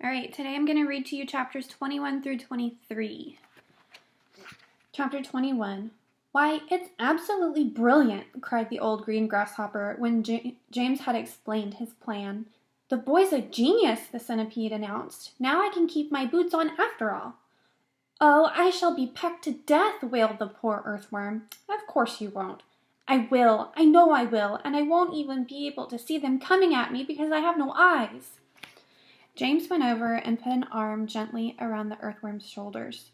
All right, today I'm going to read to you chapters 21 through 23. Chapter 21. Why, it's absolutely brilliant, cried the old green grasshopper when James had explained his plan. The boy's a genius, the centipede announced. Now I can keep my boots on after all. Oh, I shall be pecked to death, wailed the poor earthworm. Of course you won't. I will, I know I will, and I won't even be able to see them coming at me because I have no eyes. James went over and put an arm gently around the earthworm's shoulders.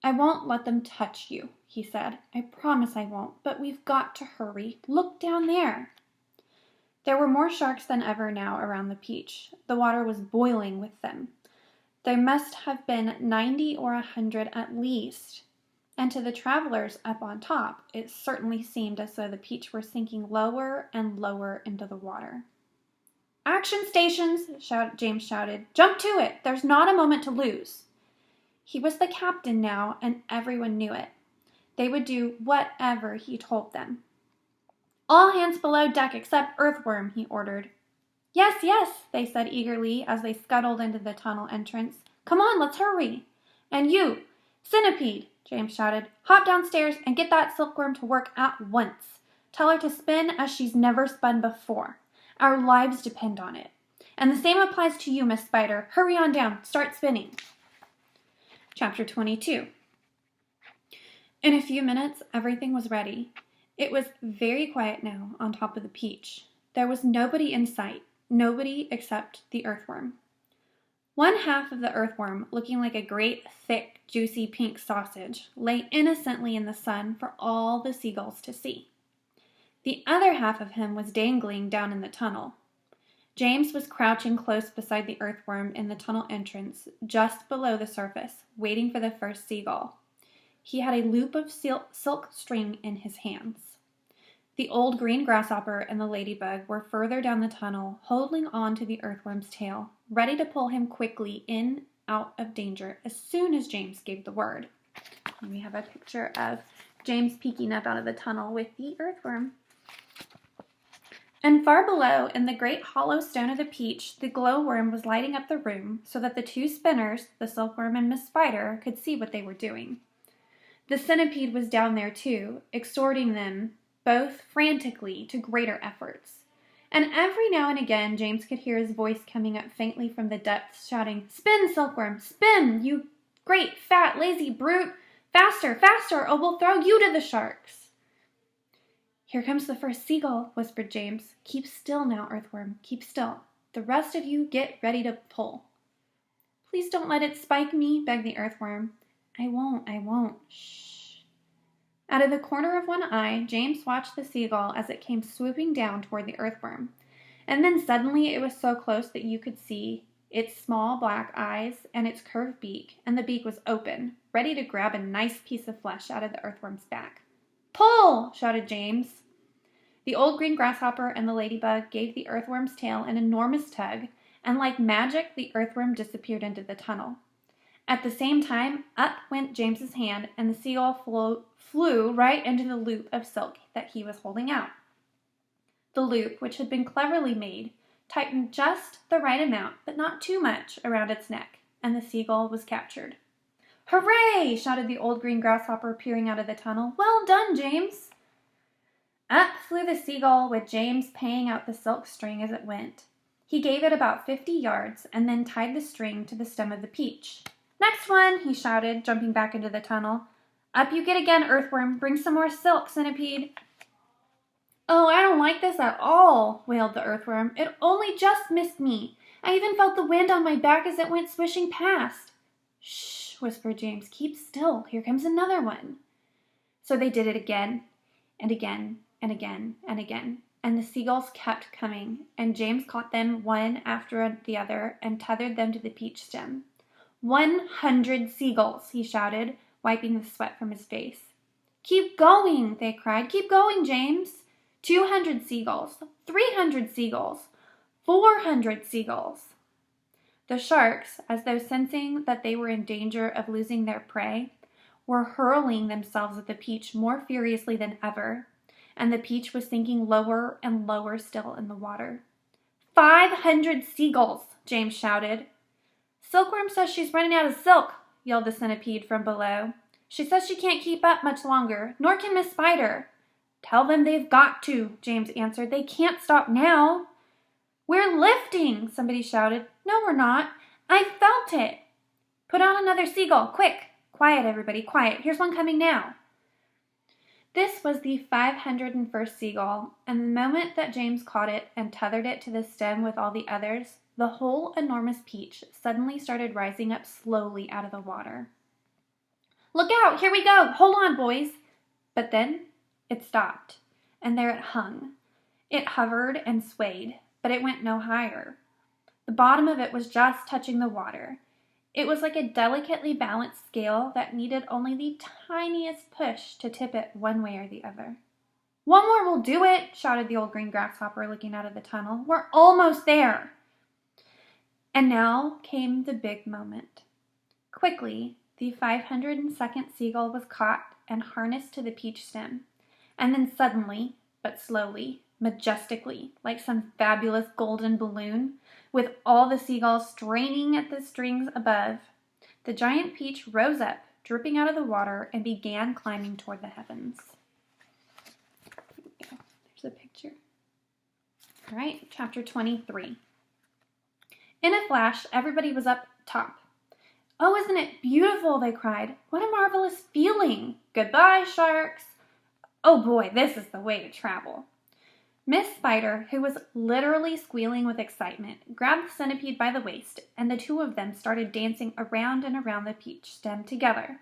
I won't let them touch you, he said. I promise I won't, but we've got to hurry. Look down there. There were more sharks than ever now around the peach. The water was boiling with them. There must have been 90 or 100 at least. And to the travelers up on top, it certainly seemed as though the peach were sinking lower and lower into the water. Action stations, James shouted. Jump to it. There's not a moment to lose. He was the captain now, and everyone knew it. They would do whatever he told them. All hands below deck except Earthworm, he ordered. Yes, yes, they said eagerly as they scuttled into the tunnel entrance. Come on, let's hurry. And you, Centipede, James shouted, hop downstairs and get that silkworm to work at once. Tell her to spin as she's never spun before. Our lives depend on it. And the same applies to you, Miss Spider. Hurry on down. Start spinning. Chapter 22. In a few minutes, everything was ready. It was very quiet now on top of the peach. There was nobody in sight, nobody except the earthworm. One half of the earthworm, looking like a great, thick, juicy pink sausage, lay innocently in the sun for all the seagulls to see. The other half of him was dangling down in the tunnel. James was crouching close beside the earthworm in the tunnel entrance, just below the surface, waiting for the first seagull. He had a loop of silk string in his hands. The old green grasshopper and the ladybug were further down the tunnel, holding on to the earthworm's tail, ready to pull him quickly in out of danger as soon as James gave the word. And we have a picture of James peeking up out of the tunnel with the earthworm. And far below, in the great hollow stone of the peach, the glowworm was lighting up the room so that the two spinners, the silkworm and Miss Spider, could see what they were doing. The centipede was down there too, exhorting them both frantically to greater efforts. And every now and again, James could hear his voice coming up faintly from the depths, shouting, Spin, silkworm, spin, you great, fat, lazy brute! Faster, faster, or we'll throw you to the sharks! Here comes the first seagull, whispered James. Keep still now, earthworm, keep still. The rest of you get ready to pull. Please don't let it spike me, begged the earthworm. I won't. Shh. Out of the corner of one eye, James watched the seagull as it came swooping down toward the earthworm. And then suddenly it was so close that you could see its small black eyes and its curved beak, and the beak was open, ready to grab a nice piece of flesh out of the earthworm's back. Pull! Shouted James. The old green grasshopper and the ladybug gave the earthworm's tail an enormous tug, and like magic, the earthworm disappeared into the tunnel. At the same time, up went James's hand, and the seagull flew right into the loop of silk that he was holding out. The loop, which had been cleverly made, tightened just the right amount, but not too much, around its neck, and the seagull was captured. Hooray! Shouted the old green grasshopper, peering out of the tunnel. Well done, James! Up flew the seagull, with James paying out the silk string as it went. He gave it about 50 yards, and then tied the string to the stem of the peach. Next one, he shouted, jumping back into the tunnel. Up you get again, earthworm. Bring some more silk, centipede. Oh, I don't like this at all, wailed the earthworm. It only just missed me. I even felt the wind on my back as it went swishing past. Shh, whispered James. Keep still. Here comes another one. So they did it again, and again, and again, and again. And the seagulls kept coming, and James caught them one after the other and tethered them to the peach stem. 100 seagulls, he shouted, wiping the sweat from his face. Keep going, they cried. Keep going, James. 200 seagulls, 300 seagulls, 400 seagulls. The sharks, as though sensing that they were in danger of losing their prey, were hurling themselves at the peach more furiously than ever, and the peach was sinking lower and lower still in the water. 500 seagulls, James shouted. Silkworm says she's running out of silk, yelled the centipede from below. She says she can't keep up much longer, nor can Miss Spider. Tell them they've got to, James answered. They can't stop now. We're lifting, somebody shouted. No, we're not. I felt it. Put on another seagull, quick. Quiet, everybody, quiet. Here's one coming now. This was the 501st seagull, and the moment that James caught it and tethered it to the stem with all the others, the whole enormous peach suddenly started rising up slowly out of the water. Look out! Here we go! Hold on, boys! But then it stopped, and there it hung. It hovered and swayed, but it went no higher. The bottom of it was just touching the water. It was like a delicately balanced scale that needed only the tiniest push to tip it one way or the other. One more will do it, shouted the old green grasshopper looking out of the tunnel. We're almost there. And now came the big moment. Quickly, the 502nd seagull was caught and harnessed to the peach stem. And then suddenly, but slowly, majestically, like some fabulous golden balloon, with all the seagulls straining at the strings above, the giant peach rose up, dripping out of the water, and began climbing toward the heavens. There we go. There's a picture. All right, chapter 23. In a flash, everybody was up top. Oh, isn't it beautiful, they cried. What a marvelous feeling. Goodbye, sharks. Oh boy, this is the way to travel. Miss Spider, who was literally squealing with excitement, grabbed the centipede by the waist, and the two of them started dancing around and around the peach stem together.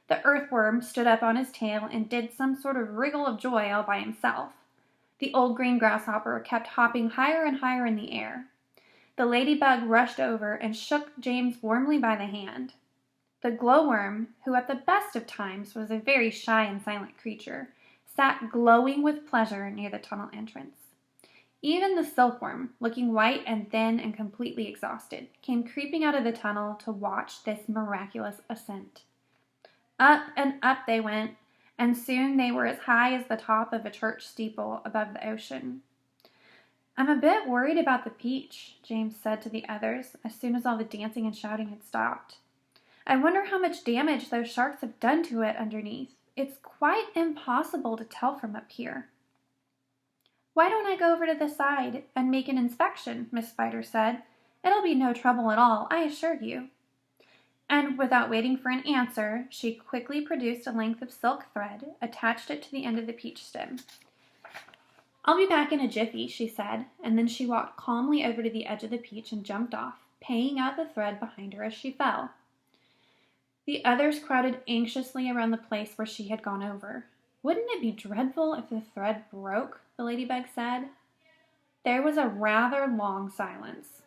The earthworm stood up on his tail and did some sort of wriggle of joy all by himself. The old green grasshopper kept hopping higher and higher in the air. The ladybug rushed over and shook James warmly by the hand. The glowworm, who at the best of times was a very shy and silent creature, sat glowing with pleasure near the tunnel entrance. Even the silkworm, looking white and thin and completely exhausted, came creeping out of the tunnel to watch this miraculous ascent. Up and up they went, and soon they were as high as the top of a church steeple above the ocean. I'm a bit worried about the peach, James said to the others as soon as all the dancing and shouting had stopped. I wonder how much damage those sharks have done to it underneath. It's quite impossible to tell from up here. Why don't I go over to the side and make an inspection, Miss Spider said. It'll be no trouble at all, I assure you. And without waiting for an answer, she quickly produced a length of silk thread, attached it to the end of the peach stem. I'll be back in a jiffy, she said, and then she walked calmly over to the edge of the peach and jumped off, paying out the thread behind her as she fell. The others crowded anxiously around the place where she had gone over. Wouldn't it be dreadful if the thread broke? The ladybug said. There was a rather long silence.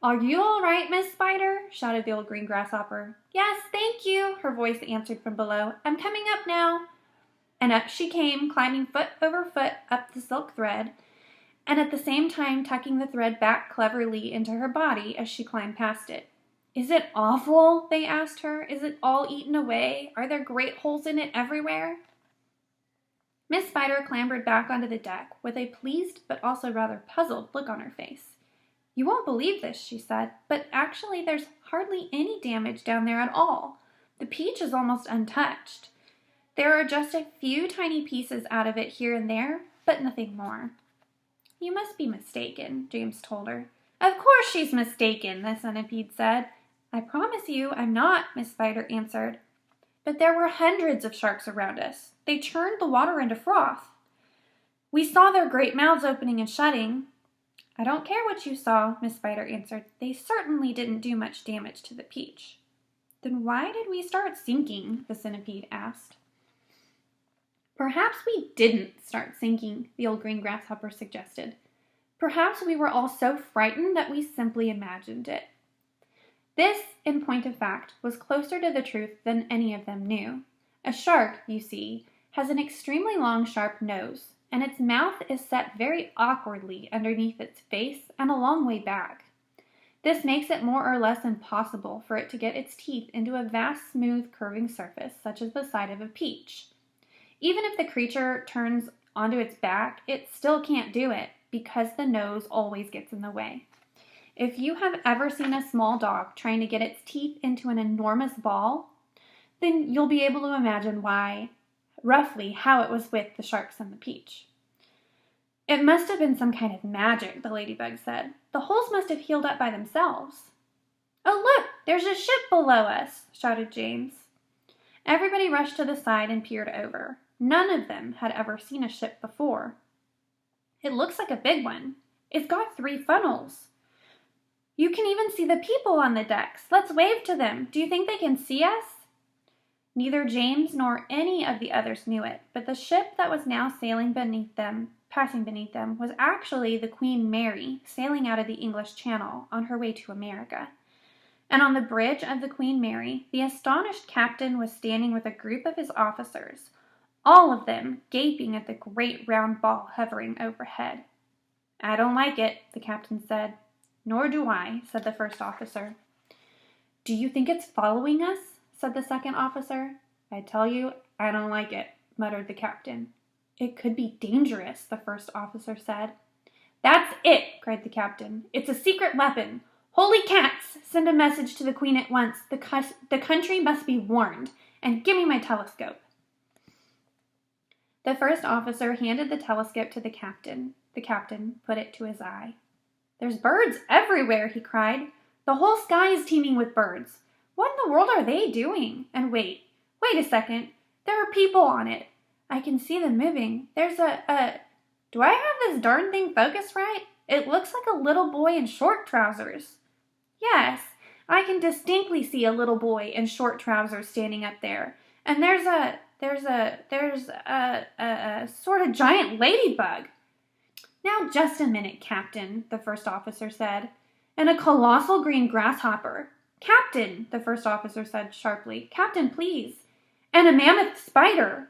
Are you all right, Miss Spider? Shouted the old green grasshopper. Yes, thank you, her voice answered from below. I'm coming up now. And up she came, climbing foot over foot up the silk thread, and at the same time tucking the thread back cleverly into her body as she climbed past it. Is it awful? They asked her. Is it all eaten away? Are there great holes in it everywhere? Miss Spider clambered back onto the deck with a pleased but also rather puzzled look on her face. You won't believe this, she said, but actually there's hardly any damage down there at all. The peach is almost untouched. There are just a few tiny pieces out of it here and there, but nothing more. You must be mistaken, James told her. Of course she's mistaken, the centipede said. I promise you I'm not, Miss Spider answered. But there were hundreds of sharks around us. They churned the water into froth. We saw their great mouths opening and shutting. I don't care what you saw, Miss Spider answered. They certainly didn't do much damage to the peach. Then why did we start sinking? The centipede asked. Perhaps we didn't start sinking, the old green grasshopper suggested. Perhaps we were all so frightened that we simply imagined it. This, in point of fact, was closer to the truth than any of them knew. A shark, you see, has an extremely long, sharp nose, and its mouth is set very awkwardly underneath its face and a long way back. This makes it more or less impossible for it to get its teeth into a vast, smooth, curving surface, such as the side of a peach. Even if the creature turns onto its back, it still can't do it, because the nose always gets in the way. If you have ever seen a small dog trying to get its teeth into an enormous ball, then you'll be able to imagine roughly how it was with the sharks and the peach. It must have been some kind of magic, the ladybug said. The holes must have healed up by themselves. Oh, look, there's a ship below us, shouted James. Everybody rushed to the side and peered over. None of them had ever seen a ship before. It looks like a big one. It's got 3 funnels. You can even see the people on the decks. Let's wave to them. Do you think they can see us? Neither James nor any of the others knew it, but the ship that was now passing beneath them, was actually the Queen Mary, sailing out of the English Channel on her way to America. And on the bridge of the Queen Mary, the astonished captain was standing with a group of his officers, all of them gaping at the great round ball hovering overhead. I don't like it, the captain said. Nor do I, said the first officer. Do you think it's following us? Said the second officer. I tell you, I don't like it, muttered the captain. It could be dangerous, the first officer said. That's it, cried the captain. It's a secret weapon. Holy cats! Send a message to the Queen at once. The country must be warned. And give me my telescope. The first officer handed the telescope to the captain. The captain put it to his eye. There's birds everywhere, he cried. The whole sky is teeming with birds. What in the world are they doing? And wait a second. There are people on it. I can see them moving. There's do I have this darn thing focused right? It looks like a little boy in short trousers. Yes, I can distinctly see a little boy in short trousers standing up there. And there's a sort of giant ladybug. Now just a minute, Captain, the first officer said. And a colossal green grasshopper. Captain, the first officer said sharply. Captain, please. And a mammoth spider.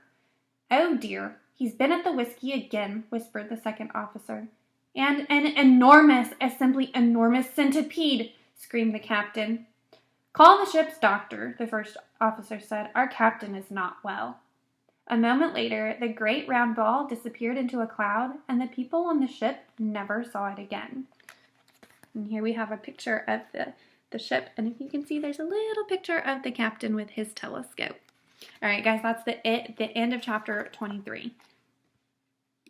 Oh dear, he's been at the whiskey again, whispered the second officer. And an enormous, simply enormous centipede, screamed the captain. Call the ship's doctor, the first officer said. Our captain is not well. A moment later, the great round ball disappeared into a cloud, and the people on the ship never saw it again. And here we have a picture of the ship, and if you can see, there's a little picture of the captain with his telescope. All right, guys, that's the end of chapter 23.